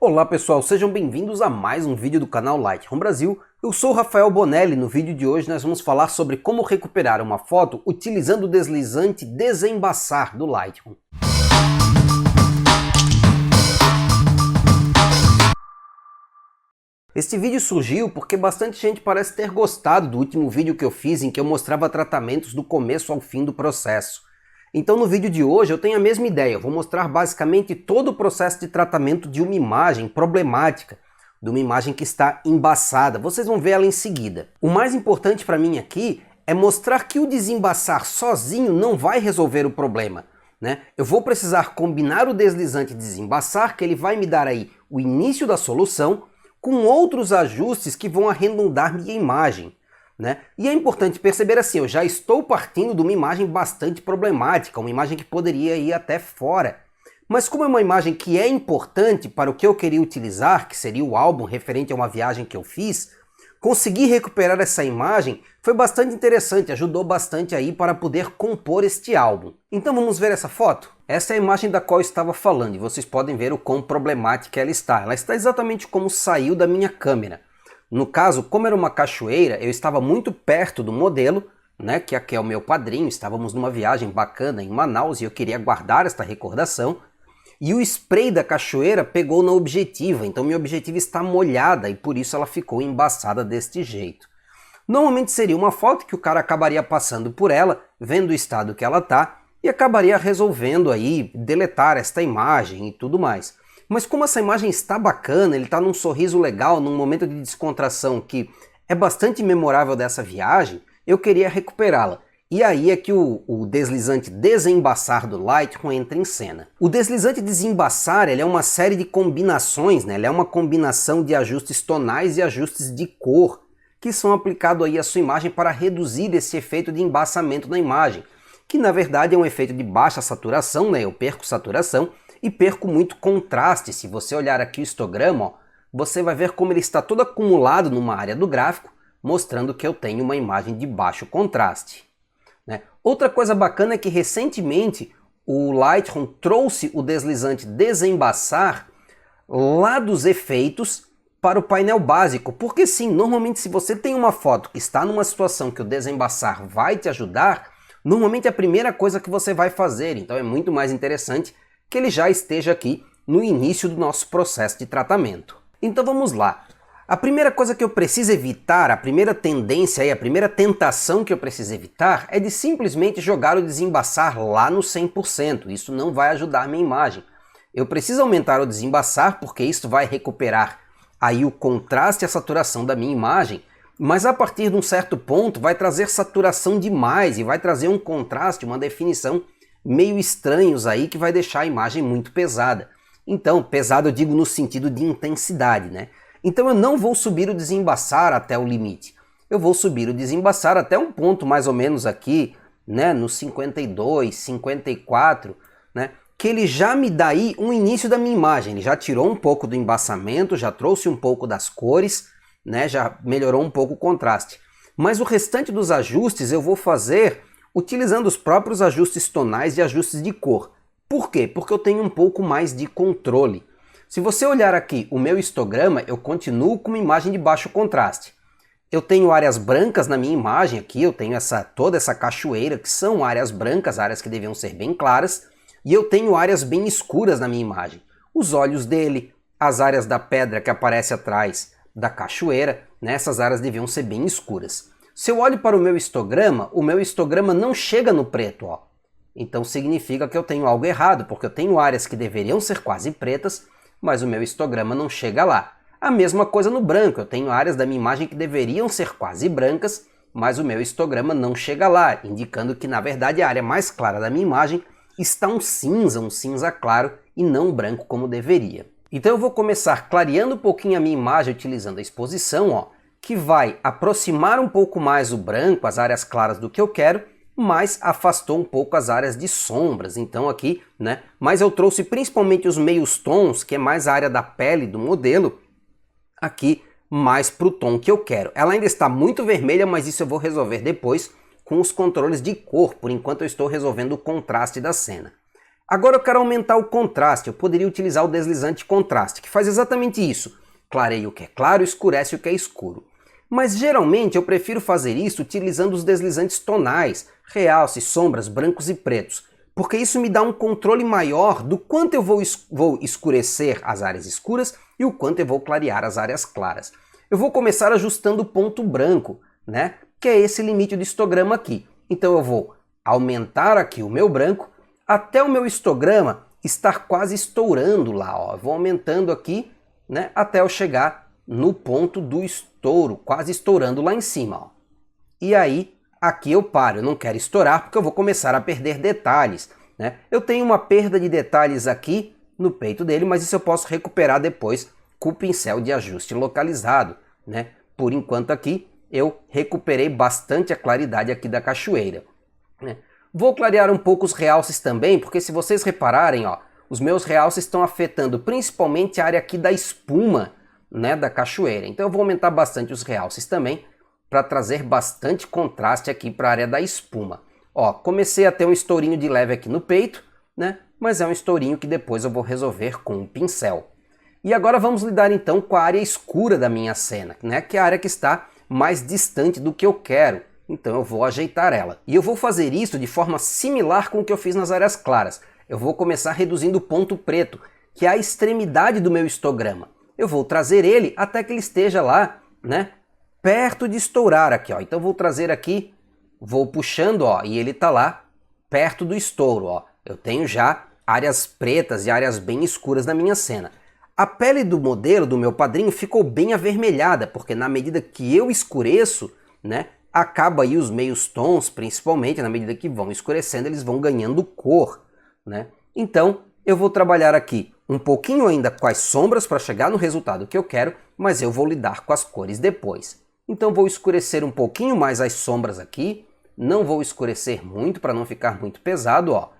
Olá pessoal, sejam bem-vindos a mais um vídeo do canal Lightroom Brasil. Eu sou o Rafael Bonelli. No vídeo de hoje nós vamos falar sobre como recuperar uma foto utilizando o deslizante desembaçar do Lightroom. Este vídeo surgiu porque bastante gente parece ter gostado do último vídeo que eu fiz em que eu mostrava tratamentos do começo ao fim do processo. Então no vídeo de hoje eu tenho a mesma ideia, eu vou mostrar basicamente todo o processo de tratamento de uma imagem problemática, de uma imagem que está embaçada. Vocês vão ver ela em seguida. O mais importante para mim aqui é mostrar que o desembaçar sozinho não vai resolver o problema, né? Eu vou precisar combinar o deslizante desembaçar, que ele vai me dar aí o início da solução, com outros ajustes que vão arredondar minha imagem, né? E é importante perceber assim, eu já estou partindo de uma imagem bastante problemática, uma imagem que poderia ir até fora. Mas como é uma imagem que é importante para o que eu queria utilizar, que seria o álbum referente a uma viagem que eu fiz, conseguir recuperar essa imagem foi bastante interessante, ajudou bastante aí para poder compor este álbum. Então vamos ver essa foto? Essa é a imagem da qual eu estava falando e vocês podem ver o quão problemática ela está. Ela está exatamente como saiu da minha câmera. No caso, como era uma cachoeira, eu estava muito perto do modelo, né, que aqui é o meu padrinho, estávamos numa viagem bacana em Manaus e eu queria guardar esta recordação. E o spray da cachoeira pegou na objetiva, então minha objetiva está molhada e por isso ela ficou embaçada deste jeito. Normalmente seria uma foto que o cara acabaria passando por ela, vendo o estado que ela está e acabaria resolvendo aí deletar esta imagem e tudo mais. Mas como essa imagem está bacana, ele está num sorriso legal, num momento de descontração que é bastante memorável dessa viagem, eu queria recuperá-la. E aí é que o deslizante desembaçar do Lightroom entra em cena. O deslizante desembaçar ele é uma série de combinações, né? Ele é uma combinação de ajustes tonais e ajustes de cor que são aplicados aí à sua imagem para reduzir esse efeito de embaçamento na imagem, que na verdade é um efeito de baixa saturação, né? Eu perco saturação e perco muito contraste. Se você olhar aqui o histograma, ó, você vai ver como ele está todo acumulado numa área do gráfico, mostrando que eu tenho uma imagem de baixo contraste, né? Outra coisa bacana é que recentemente o Lightroom trouxe o deslizante desembaçar lá dos efeitos para o painel básico, porque sim, normalmente se você tem uma foto que está numa situação que o desembaçar vai te ajudar, normalmente é a primeira coisa que você vai fazer, então é muito mais interessante que ele já esteja aqui no início do nosso processo de tratamento. Então vamos lá. A primeira coisa que eu preciso evitar, a primeira tendência aí, a primeira tentação que eu preciso evitar é de simplesmente jogar o desembaçar lá no 100%. Isso não vai ajudar a minha imagem. Eu preciso aumentar o desembaçar porque isso vai recuperar aí o contraste e a saturação da minha imagem, mas a partir de um certo ponto vai trazer saturação demais e vai trazer um contraste, uma definição meio estranhos aí que vai deixar a imagem muito pesada. Então, pesado eu digo no sentido de intensidade, né? Então eu não vou subir o desembaçar até o limite. Eu vou subir o desembaçar até um ponto mais ou menos aqui, né, no 52, 54, né, que ele já me dá aí um início da minha imagem. Ele já tirou um pouco do embaçamento, já trouxe um pouco das cores, né, já melhorou um pouco o contraste. Mas o restante dos ajustes eu vou fazer utilizando os próprios ajustes tonais e ajustes de cor. Por quê? Porque eu tenho um pouco mais de controle. Se você olhar aqui o meu histograma, eu continuo com uma imagem de baixo contraste. Eu tenho áreas brancas na minha imagem aqui, eu tenho toda essa cachoeira, que são áreas brancas, áreas que deviam ser bem claras, e eu tenho áreas bem escuras na minha imagem. Os olhos dele, as áreas da pedra que aparece atrás da cachoeira, né, essas áreas deviam ser bem escuras. Se eu olho para o meu histograma não chega no preto, ó. Então significa que eu tenho algo errado, porque eu tenho áreas que deveriam ser quase pretas, mas o meu histograma não chega lá. A mesma coisa no branco, eu tenho áreas da minha imagem que deveriam ser quase brancas, mas o meu histograma não chega lá, indicando que na verdade a área mais clara da minha imagem está um cinza claro e não branco como deveria. Então eu vou começar clareando um pouquinho a minha imagem utilizando a exposição, ó, que vai aproximar um pouco mais o branco, as áreas claras do que eu quero, mas afastou um pouco as áreas de sombras. Então aqui, né, mas eu trouxe principalmente os meios tons, que é mais a área da pele do modelo, aqui mais para o tom que eu quero. Ela ainda está muito vermelha, mas isso eu vou resolver depois com os controles de cor. Por enquanto eu estou resolvendo o contraste da cena. Agora eu quero aumentar o contraste, eu poderia utilizar o deslizante contraste, que faz exatamente isso. Clareia o que é claro, escurece o que é escuro. Mas geralmente eu prefiro fazer isso utilizando os deslizantes tonais, realce, sombras, brancos e pretos, porque isso me dá um controle maior do quanto eu vou escurecer as áreas escuras e o quanto eu vou clarear as áreas claras. Eu vou começar ajustando o ponto branco, né? Que é esse limite do histograma aqui. Então eu vou aumentar aqui o meu branco até o meu histograma estar quase estourando lá, ó. Eu vou aumentando aqui, né, até eu chegar no ponto do estouro, quase estourando lá em cima, ó. E aí, aqui eu paro, eu não quero estourar porque eu vou começar a perder detalhes, né? Eu tenho uma perda de detalhes aqui no peito dele, mas isso eu posso recuperar depois com o pincel de ajuste localizado, né? Por enquanto aqui eu recuperei bastante a claridade aqui da cachoeira, né? Vou clarear um pouco os realces também, porque se vocês repararem, ó, os meus realces estão afetando principalmente a área aqui da espuma, né, da cachoeira. Então eu vou aumentar bastante os realces também, para trazer bastante contraste aqui para a área da espuma. Ó, comecei a ter um estourinho de leve aqui no peito, né, mas é um estourinho que depois eu vou resolver com o pincel. E agora vamos lidar então com a área escura da minha cena, né, que é a área que está mais distante do que eu quero. Então eu vou ajeitar ela. E eu vou fazer isso de forma similar com o que eu fiz nas áreas claras. Eu vou começar reduzindo o ponto preto, que é a extremidade do meu histograma. Eu vou trazer ele até que ele esteja lá, né, perto de estourar aqui, ó. Então eu vou trazer aqui, vou puxando, ó, e ele está lá perto do estouro, ó. Eu tenho já áreas pretas e áreas bem escuras na minha cena. A pele do modelo, do meu padrinho, ficou bem avermelhada, porque na medida que eu escureço, né, acaba aí os meios tons, principalmente, na medida que vão escurecendo, eles vão ganhando cor, né? Então, eu vou trabalhar aqui um pouquinho ainda com as sombras para chegar no resultado que eu quero, mas eu vou lidar com as cores depois. Então vou escurecer um pouquinho mais as sombras aqui, não vou escurecer muito para não ficar muito pesado, ó.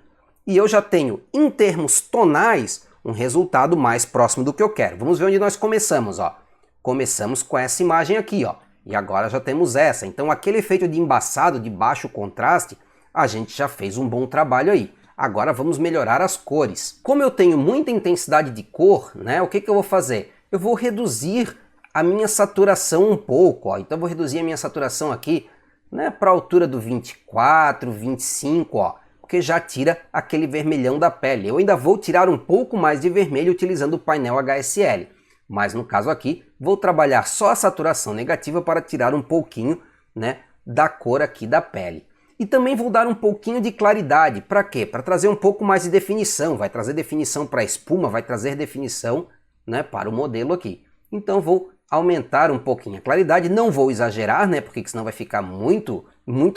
E eu já tenho, em termos tonais, um resultado mais próximo do que eu quero. Vamos ver onde nós começamos, ó. Começamos com essa imagem aqui, ó. E agora já temos essa. Então aquele efeito de embaçado, de baixo contraste, a gente já fez um bom trabalho aí. Agora vamos melhorar as cores. Como eu tenho muita intensidade de cor, né, o que eu vou fazer? Eu vou reduzir a minha saturação um pouco, ó. Então eu vou reduzir a minha saturação aqui, né, para a altura do 24, 25, ó, porque já tira aquele vermelhão da pele. Eu ainda vou tirar um pouco mais de vermelho utilizando o painel HSL. Mas no caso aqui, vou trabalhar só a saturação negativa para tirar um pouquinho, né, da cor aqui da pele. E também vou dar um pouquinho de claridade. Para quê? Para trazer um pouco mais de definição. Vai trazer definição para a espuma, vai trazer definição, né, para o modelo aqui. Então vou aumentar um pouquinho a claridade. Não vou exagerar, né, porque senão vai ficar muito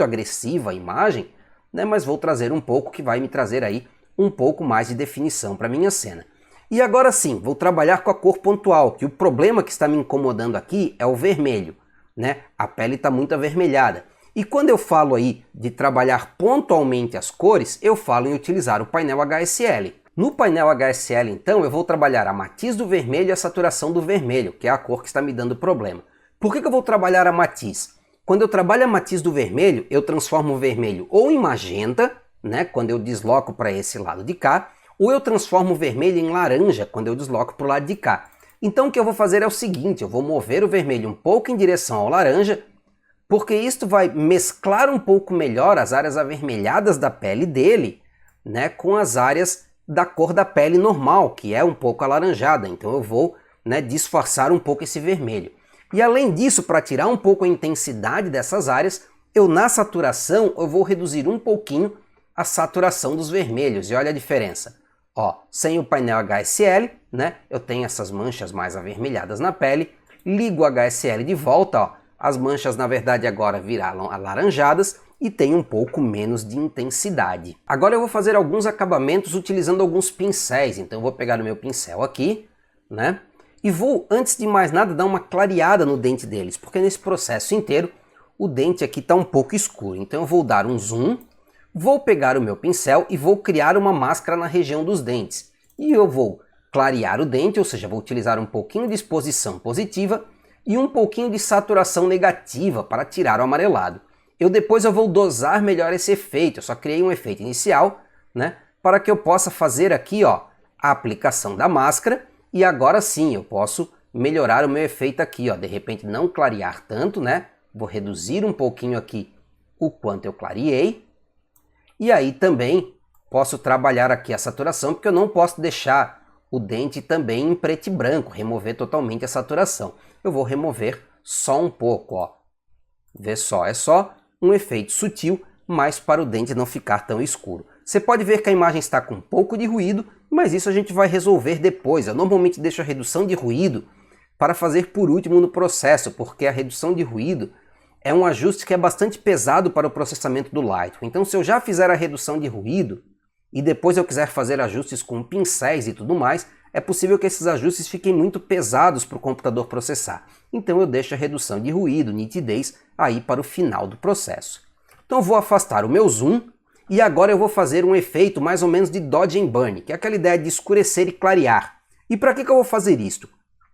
agressiva a imagem, né, mas vou trazer um pouco que vai me trazer aí um pouco mais de definição para a minha cena. E agora sim, vou trabalhar com a cor pontual, que o problema que está me incomodando aqui é o vermelho, né? A pele está muito avermelhada. E quando eu falo aí de trabalhar pontualmente as cores, eu falo em utilizar o painel HSL. No painel HSL, então, eu vou trabalhar a matiz do vermelho e a saturação do vermelho, que é a cor que está me dando problema. Por que eu vou trabalhar a matiz? Quando eu trabalho a matiz do vermelho, eu transformo o vermelho ou em magenta, né? Quando eu desloco para esse lado de cá, ou eu transformo o vermelho em laranja quando eu desloco para o lado de cá. Então o que eu vou fazer é o seguinte, eu vou mover o vermelho um pouco em direção ao laranja, porque isto vai mesclar um pouco melhor as áreas avermelhadas da pele dele, né, com as áreas da cor da pele normal, que é um pouco alaranjada. Então eu vou, né, disfarçar um pouco esse vermelho. E além disso, para tirar um pouco a intensidade dessas áreas, eu na saturação eu vou reduzir um pouquinho a saturação dos vermelhos. E olha a diferença. Ó, sem o painel HSL, né, eu tenho essas manchas mais avermelhadas na pele, ligo o HSL de volta, ó, as manchas na verdade agora viraram alaranjadas e tem um pouco menos de intensidade. Agora eu vou fazer alguns acabamentos utilizando alguns pincéis, então eu vou pegar o meu pincel aqui, né, e vou, antes de mais nada, dar uma clareada no dente deles, porque nesse processo inteiro o dente aqui está um pouco escuro, então eu vou dar um zoom. Vou pegar o meu pincel e vou criar uma máscara na região dos dentes. E eu vou clarear o dente, ou seja, vou utilizar um pouquinho de exposição positiva e um pouquinho de saturação negativa para tirar o amarelado. Depois eu vou dosar melhor esse efeito, eu só criei um efeito inicial, né, para que eu possa fazer aqui, ó, a aplicação da máscara, e agora sim eu posso melhorar o meu efeito aqui, ó, de repente não clarear tanto, né? Vou reduzir um pouquinho aqui o quanto eu clareei, e aí também posso trabalhar aqui a saturação, porque eu não posso deixar o dente também em preto e branco, remover totalmente a saturação. Eu vou remover só um pouco, ó. Vê só, é só um efeito sutil, mas para o dente não ficar tão escuro. Você pode ver que a imagem está com um pouco de ruído, mas isso a gente vai resolver depois. Eu normalmente deixo a redução de ruído para fazer por último no processo, porque a redução de ruído é um ajuste que é bastante pesado para o processamento do Lightroom. Então, se eu já fizer a redução de ruído e depois eu quiser fazer ajustes com pincéis e tudo mais, é possível que esses ajustes fiquem muito pesados para o computador processar. Então eu deixo a redução de ruído, nitidez, aí para o final do processo. Então eu vou afastar o meu zoom e agora eu vou fazer um efeito mais ou menos de dodge and burn, que é aquela ideia de escurecer e clarear. E para que eu vou fazer isto?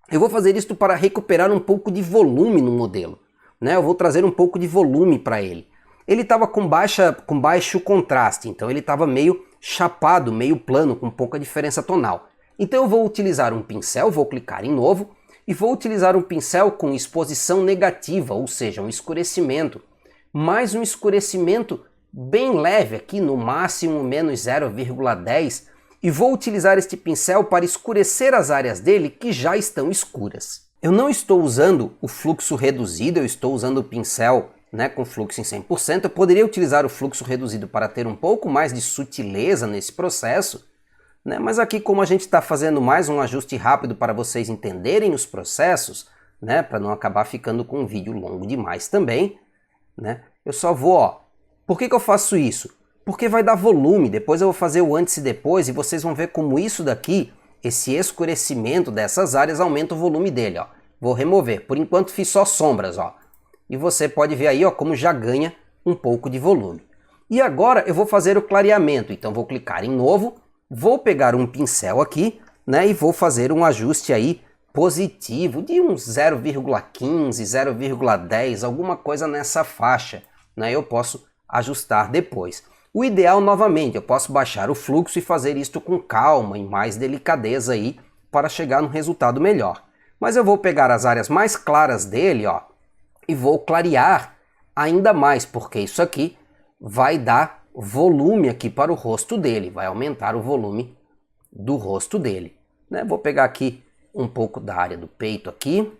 Eu vou fazer isto para recuperar um pouco de volume no modelo, né? Eu vou trazer um pouco de volume para ele. Ele estava com baixo contraste, então ele estava meio chapado, meio plano, com pouca diferença tonal. Então eu vou utilizar um pincel, vou clicar em novo, e vou utilizar um pincel com exposição negativa, ou seja, um escurecimento, mas um escurecimento bem leve aqui, no máximo menos 0,10, e vou utilizar este pincel para escurecer as áreas dele que já estão escuras. Eu não estou usando o fluxo reduzido, eu estou usando o pincel, né, com fluxo em 100%, eu poderia utilizar o fluxo reduzido para ter um pouco mais de sutileza nesse processo, né, mas aqui como a gente está fazendo mais um ajuste rápido para vocês entenderem os processos, né, para não acabar ficando com um vídeo longo demais também, né, eu só vou, ó, por que eu faço isso? Porque vai dar volume, depois eu vou fazer o antes e depois e vocês vão ver como isso daqui, esse escurecimento dessas áreas aumenta o volume dele, ó. Vou remover, por enquanto fiz só sombras, ó. E você pode ver aí, ó, como já ganha um pouco de volume. E agora eu vou fazer o clareamento, então vou clicar em novo, vou pegar um pincel aqui, né, e vou fazer um ajuste aí positivo de uns 0,15, 0,10, alguma coisa nessa faixa, né, eu posso ajustar depois. O ideal, novamente, eu posso baixar o fluxo e fazer isto com calma e mais delicadeza aí para chegar num resultado melhor. Mas eu vou pegar as áreas mais claras dele, ó, e vou clarear ainda mais, porque isso aqui vai dar volume aqui para o rosto dele, vai aumentar o volume do rosto dele, né? Vou pegar aqui um pouco da área do peito aqui,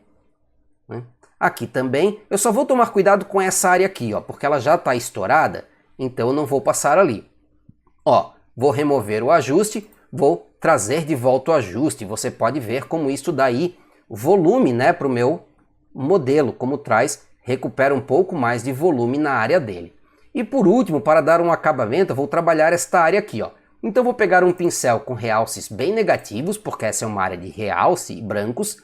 né? Aqui também, eu só vou tomar cuidado com essa área aqui, ó, porque ela já está estourada, então eu não vou passar ali. Ó, vou remover o ajuste, vou trazer de volta o ajuste, você pode ver como isso daí, volume, né, para o meu modelo, como traz, recupera um pouco mais de volume na área dele. E por último, para dar um acabamento, eu vou trabalhar esta área aqui, ó. Então eu vou pegar um pincel com realces bem negativos, porque essa é uma área de realce brancos,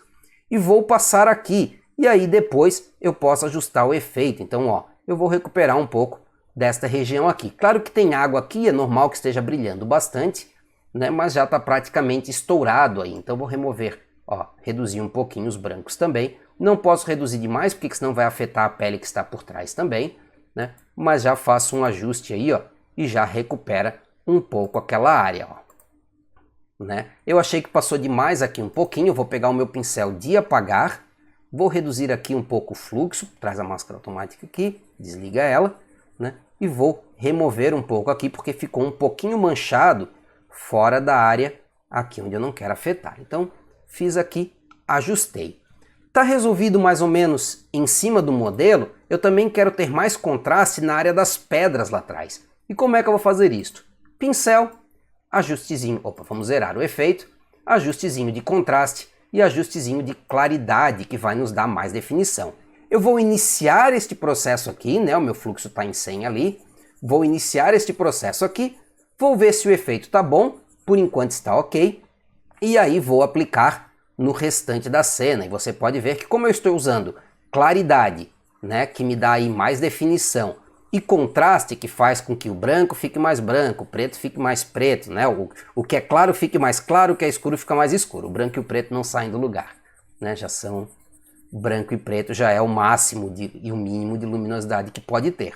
e vou passar aqui. E aí depois eu posso ajustar o efeito. Então, ó, eu vou recuperar um pouco desta região aqui. Claro que tem água aqui, é normal que esteja brilhando bastante, né? Mas já está praticamente estourado aí. Então eu vou remover, ó, reduzir um pouquinho os brancos também. Não posso reduzir demais, porque senão vai afetar a pele que está por trás também, né? Mas já faço um ajuste aí, ó, e já recupera um pouco aquela área, ó, né? Eu achei que passou demais aqui um pouquinho, vou pegar o meu pincel de apagar, vou reduzir aqui um pouco o fluxo, traz a máscara automática aqui, desliga ela, né? E vou remover um pouco aqui, porque ficou um pouquinho manchado fora da área aqui onde eu não quero afetar. Então, fiz aqui, ajustei. Está resolvido mais ou menos em cima do modelo, eu também quero ter mais contraste na área das pedras lá atrás. E como é que eu vou fazer isso? Pincel, ajustezinho, opa, vamos zerar o efeito, ajustezinho de contraste e ajustezinho de claridade, que vai nos dar mais definição. Eu vou iniciar este processo aqui, né, o meu fluxo está em 100 ali, vou iniciar este processo aqui, vou ver se o efeito está bom, por enquanto está ok, e aí vou aplicar no restante da cena. E você pode ver que como eu estou usando claridade, né, que me dá aí mais definição, e contraste, que faz com que o branco fique mais branco, o preto fique mais preto, né, o que é claro fique mais claro, o que é escuro fica mais escuro. O branco e o preto não saem do lugar, né, já são branco e preto, já é o máximo e o mínimo de luminosidade que pode ter.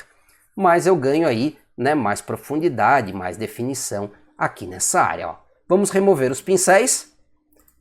Mas eu ganho aí, né, mais profundidade, mais definição aqui nessa área. Ó. Vamos remover os pincéis,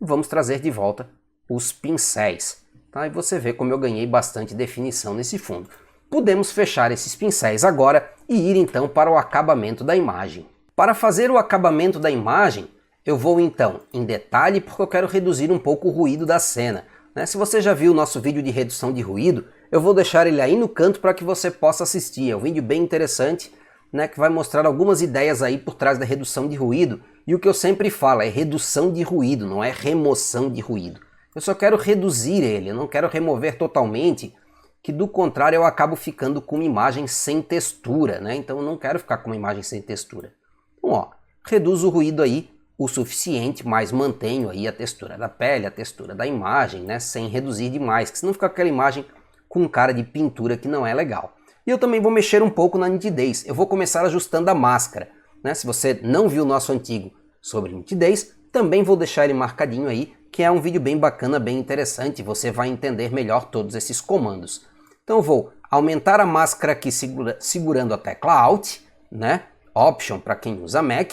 vamos trazer de volta os pincéis. Tá? E você vê como eu ganhei bastante definição nesse fundo. Podemos fechar esses pincéis agora e ir então para o acabamento da imagem. Para fazer o acabamento da imagem, eu vou então em detalhe porque eu quero reduzir um pouco o ruído da cena. Né? Se você já viu o nosso vídeo de redução de ruído, eu vou deixar ele aí no canto para que você possa assistir. É um vídeo bem interessante, né, que vai mostrar algumas ideias aí por trás da redução de ruído. E o que eu sempre falo é redução de ruído, não é remoção de ruído. Eu só quero reduzir ele, eu não quero remover totalmente, que do contrário eu acabo ficando com uma imagem sem textura, né? Então eu não quero ficar com uma imagem sem textura. Então, ó, reduzo o ruído aí o suficiente, mas mantenho aí a textura da pele, a textura da imagem, né? Sem reduzir demais, que senão fica aquela imagem com cara de pintura que não é legal. E eu também vou mexer um pouco na nitidez. Eu vou começar ajustando a máscara. Né? Se você não viu o nosso antigo sobre nitidez, também vou deixar ele marcadinho aí, que é um vídeo bem bacana, bem interessante. Você vai entender melhor todos esses comandos. Então eu vou aumentar a máscara aqui segurando a tecla Alt, né? Option para quem usa Mac,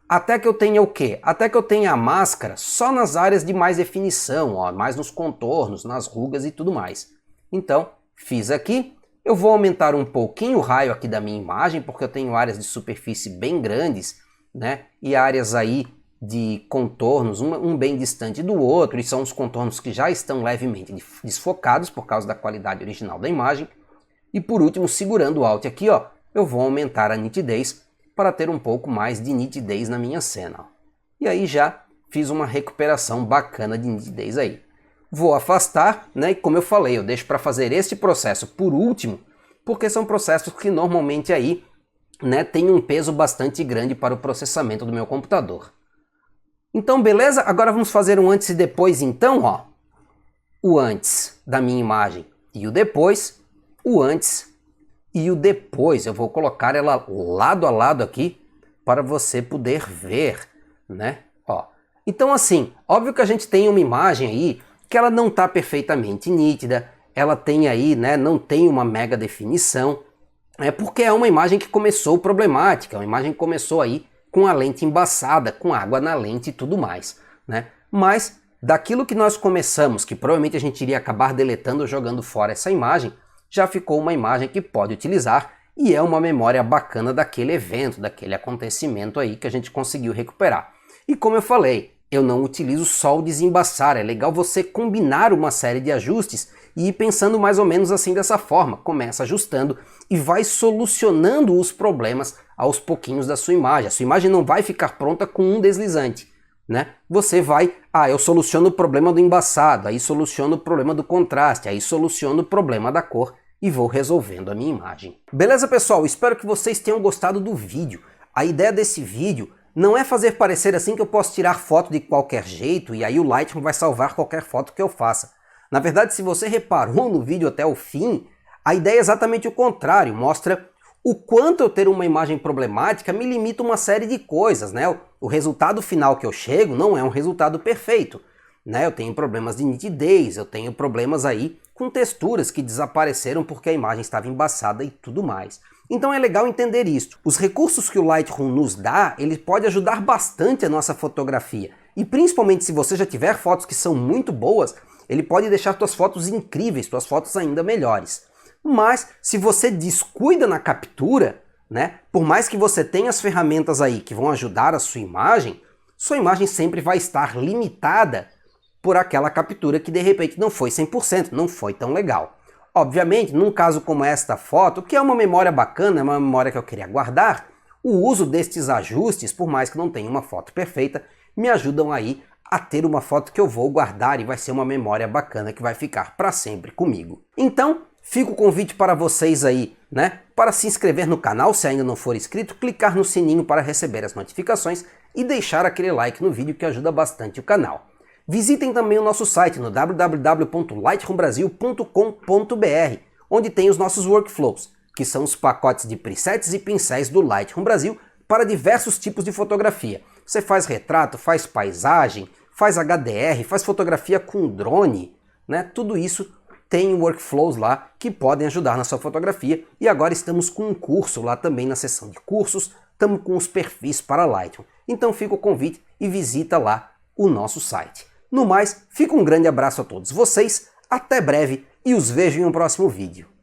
até que eu tenha o quê? Até que eu tenha a máscara só nas áreas de mais definição, ó, mais nos contornos, nas rugas e tudo mais. Então, fiz aqui. Eu vou aumentar um pouquinho o raio aqui da minha imagem, porque eu tenho áreas de superfície bem grandes, né? E áreas aí de contornos, um bem distante do outro, e são os contornos que já estão levemente desfocados por causa da qualidade original da imagem. E por último, segurando o Alt aqui, ó, eu vou aumentar a nitidez para ter um pouco mais de nitidez na minha cena. Ó. E aí já fiz uma recuperação bacana de nitidez aí. Vou afastar, né? E como eu falei, eu deixo para fazer este processo por último, porque são processos que normalmente aí, né, tem um peso bastante grande para o processamento do meu computador. Então, beleza? Agora vamos fazer um antes e depois, então, ó. O antes da minha imagem e o depois, o antes e o depois. Eu vou colocar ela lado a lado aqui para você poder ver, né? Ó. Então, assim, óbvio que a gente tem uma imagem aí que ela não está perfeitamente nítida, ela tem aí, né, não tem uma mega definição, porque é uma imagem que começou problemática, uma imagem que começou aí com a lente embaçada, com água na lente e tudo mais, né? Mas daquilo que nós começamos, que provavelmente a gente iria acabar deletando ou jogando fora essa imagem, já ficou uma imagem que pode utilizar e é uma memória bacana daquele evento, daquele acontecimento aí que a gente conseguiu recuperar. E como eu falei, eu não utilizo só o desembaçar, é legal você combinar uma série de ajustes e ir pensando mais ou menos assim dessa forma. Começa ajustando e vai solucionando os problemas aos pouquinhos da sua imagem. A sua imagem não vai ficar pronta com um deslizante, né? Você vai, eu soluciono o problema do embaçado, aí soluciono o problema do contraste, aí soluciono o problema da cor e vou resolvendo a minha imagem. Beleza, pessoal? Espero que vocês tenham gostado do vídeo. A ideia desse vídeo não é fazer parecer assim que eu posso tirar foto de qualquer jeito e aí o Lightroom vai salvar qualquer foto que eu faça. Na verdade, se você reparou no vídeo até o fim, a ideia é exatamente o contrário, mostra o quanto eu ter uma imagem problemática me limita uma série de coisas, né? O resultado final que eu chego não é um resultado perfeito, né? Eu tenho problemas de nitidez, eu tenho problemas aí com texturas que desapareceram porque a imagem estava embaçada e tudo mais. Então é legal entender isso. Os recursos que o Lightroom nos dá, ele pode ajudar bastante a nossa fotografia. E principalmente se você já tiver fotos que são muito boas, ele pode deixar suas fotos incríveis, suas fotos ainda melhores. Mas se você descuida na captura, né, por mais que você tenha as ferramentas aí que vão ajudar a sua imagem sempre vai estar limitada por aquela captura que de repente não foi 100%, não foi tão legal. Obviamente, num caso como esta foto, que é uma memória bacana, é uma memória que eu queria guardar, o uso destes ajustes, por mais que não tenha uma foto perfeita, me ajudam aí a ter uma foto que eu vou guardar e vai ser uma memória bacana que vai ficar para sempre comigo. Então, fica o convite para vocês aí, né, para se inscrever no canal se ainda não for inscrito, clicar no sininho para receber as notificações e deixar aquele like no vídeo que ajuda bastante o canal. Visitem também o nosso site no www.lightroombrasil.com.br, onde tem os nossos workflows, que são os pacotes de presets e pincéis do Lightroom Brasil para diversos tipos de fotografia. Você faz retrato, faz paisagem, faz HDR, faz fotografia com drone, né? Tudo isso tem workflows lá que podem ajudar na sua fotografia. E agora estamos com um curso lá também na seção de cursos, estamos com os perfis para Lightroom. Então fica o convite e visita lá o nosso site. No mais, fica um grande abraço a todos vocês, até breve e os vejo em um próximo vídeo.